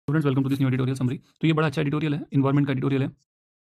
Students welcome to this new editorial summary. तो ये बड़ा अच्छा एडिटोरियल है, एनवायरनमेंट का एडिटोरियल है।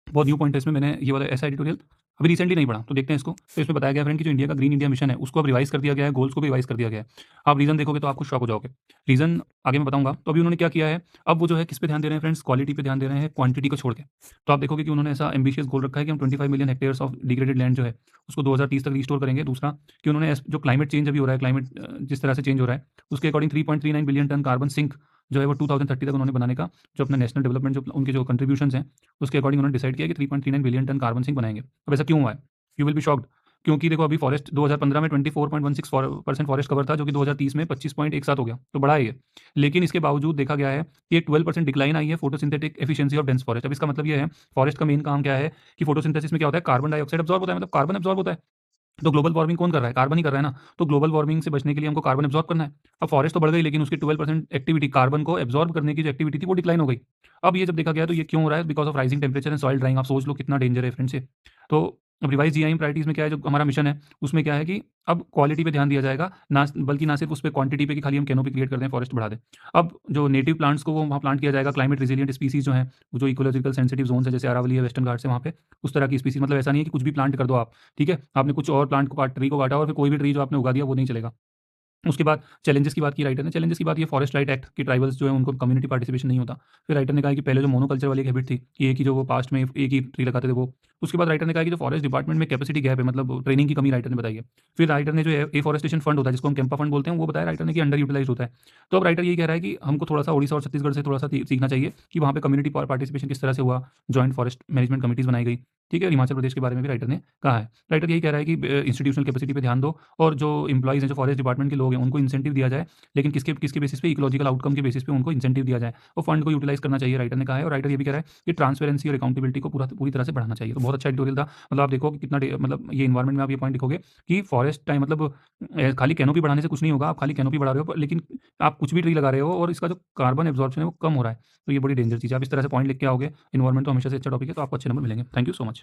बहुत न्यू पॉइंट है इसमें। मैंने ये वाला ऐसा एडिटोरियल अभी रिसेंटली नहीं पढ़ा, तो देखते हैं इसको। तो इसमें बताया गया फ्रेंड कि जो इंडिया का ग्रीन इंडिया मिशन है उसको अब रिवाइज कर दिया गया है, गोल्स को भी रिवाइज कर दिया गया है। आप रीजन देखोगे तो आपको शॉक हो जाओगे। रीजन आगे मैं बताऊंगा। तो अभी उन्होंने क्या किया है, अब वो जो है किस पे ध्यान दे रहे हैं फ्रेंड्स, क्वालिटी पे ध्यान दे रहे हैं, क्वांटिटी को छोड़ के। तो आप देखोगे कि उन्होंने ऐसा एम्बिशियस गोल रखा है कि हम 25 million hectares of degraded land जो है उसको 2030 तक रिस्टोर करेंगे। दूसरा कि उन्होंने जो क्लाइमेट चेंज अभी हो रहा है, क्लाइमेट जिस तरह से चेंज हो रहा है उसके according 3.39 billion ton carbon sink जो है वो 2030 तक उन्होंने बनाने का जो अपना नेशनल डेवलपमेंट जो उनके जो कंट्रीब्यूशंस हैं उसके अकॉर्डिंग उन्होंने डिसाइड किया कि 3.39 बिलियन टन कार्बन सिंक बनाएंगे। अब ऐसा क्यों हुआ है? You will be shocked. क्योंकि देखो अभी फॉरेस्ट 2015 में 24.16% फॉरेस्ट कवर था, जो कि 2030 में 25.17 हो गया, तो बढ़ा है ये। लेकिन इसके बावजूद देखा गया है कि एक 12% डिक्लाइन आई है photosynthetic efficiency of dense forest. अब इसका मतलब ये है, फॉरेस्ट का मेन काम क्या है कि फोटोसिंथेसिस में क्या होता है, कार्बन डाइऑक्साइड अब्जॉर्ब होता है, मतलब कार्बन अब्जॉर्ब होता है। तो ग्लोबल वार्मिंग कौन कर रहा है? कार्बन ही कर रहा है ना। तो ग्लोबल वार्मिंग से बचने के लिए हमको कार्बन एब्जॉर्ब करना है। अब फॉरेस्ट तो बढ़ गई, लेकिन उसकी 12% एक्टिविटी, कार्बन को एब्जॉर्ब करने की जो एक्टिविटी थी वो डिक्लाइन हो गई। अब ये जब देखा गया तो ये क्यों हो रहा है? Because of rising temperature and soil drawing. आप सोच लो कितना डेंजर है फ्रेंड्स ये। तो अब रिवाइज जीआई प्रायोरिटीज में क्या है, जो हमारा मिशन है उसमें क्या है कि अब क्वालिटी पे ध्यान दिया जाएगा, ना बल्कि ना सिर्फ उस पर क्वांटिटी पे कि खाली हम कैनोपी क्रिएट कर दें, फॉरेस्ट बढ़ा दें। अब जो नेटिव प्लांट्स को वो वहाँ प्लांट किया जाएगा, क्लाइमेट रेजिलियंट स्पीसीज जो है, जो इकोलॉजिकल सेंसिटिव जोन है, जैसे अरावली है, वेस्टर्न घाट से वहाँ पे उस तरह की स्पीसीज। मतलब ऐसा नहीं है कि कुछ भी प्लांट कर दो आप, ठीक है, आपने कुछ और प्लांट को काट, ट्री को काटा और फिर कोई भी ट्री जो आपने उगा दिया वो नहीं चलेगा। उसके बाद चैलेंजेस की बात की राइटर ने। चैलेंजेस की बात, ये फॉरेस्ट राइट एक्ट की ट्राइबल्स जो है उनको कम्युनिटी पार्टिसिपेशन नहीं होता। फिर राइटर ने कहा कि पहले जो मोनोकल्चर वाली एक हैबिट थी कि एक ही जो वो पास्ट में एक ही ट्री लगाते थे वो। उसके बाद राइटर ने कहा कि जो फॉरेस्ट डिपार्टमेंट में कैपेसिटी गैप है, मतलब ट्रेनिंग की कमी राइटर ने बताई है। फिर राइटर ने जो एफॉरेस्टेशन फंड होता है, जिसको हम कैंपा फंड बोलते हैं, वो बताया राइटर ने कि अंडर यूटिलाइज होता है। तो अब राइटर यही कह रहा है कि हमको थोड़ा सा उड़ीसा और छत्तीसगढ़ से थोड़ा सा सीखना चाहिए कि वहाँ पे कम्युनिटी पार्टिसिपेशन किस तरह से हुआ, जॉइंट फॉरेस्ट मैनेजमेंट कमिटीज बनाई गई। ठीक है, हिमाचल प्रदेश के बारे में भी राइटर ने कहा है। राइटर यही कह रहा है कि इंस्टीट्यूशनल कैपेसिटी पे ध्यान दो, और जो इंप्लॉइज हैं, जो फॉरेस्ट डिपार्टमेंट के लोग हैं, उनको इंसेंटिव दिया जाए, लेकिन किसके किसके बेसिस पे, इकोलॉजिकल आउटकम के बेसिस पे उनको इंसेंटिव दिया जाए, और फंड को यूटिलाइज करना चाहिए, राइटर ने कहा है। और राइटर ये भी कह रहा है कि ट्रांसपेरेंसी और अकाउंटेबिलिटी को पूरी तरह से बढ़ाना चाहिए। तो बहुत अच्छा एडिटोरियल था। मतलब आप देखो कि कितना मतलब ये इन्वायरमेंट में आप ये पॉइंट लिखोगे कि फॉरेस्ट टाइम मतलब खाली कैनोपी बढ़ाने से कुछ नहीं होगा। आप खाली कैनोपी बढ़ा रहे हो लेकिन आप कुछ भी ट्री लगा रहे हो और इसका जो कार्बन एब्जॉर्प्शन है वो कम हो रहा है। तो ये बड़ी डेंजर चीज़ है। आप इस तरह से पॉइंट लिख के आओगे, इन्वायरमेंट तो हमेशा से अच्छा टॉपिक है, तो आपको अच्छे नंबर मिलेंगे। Thank you so much.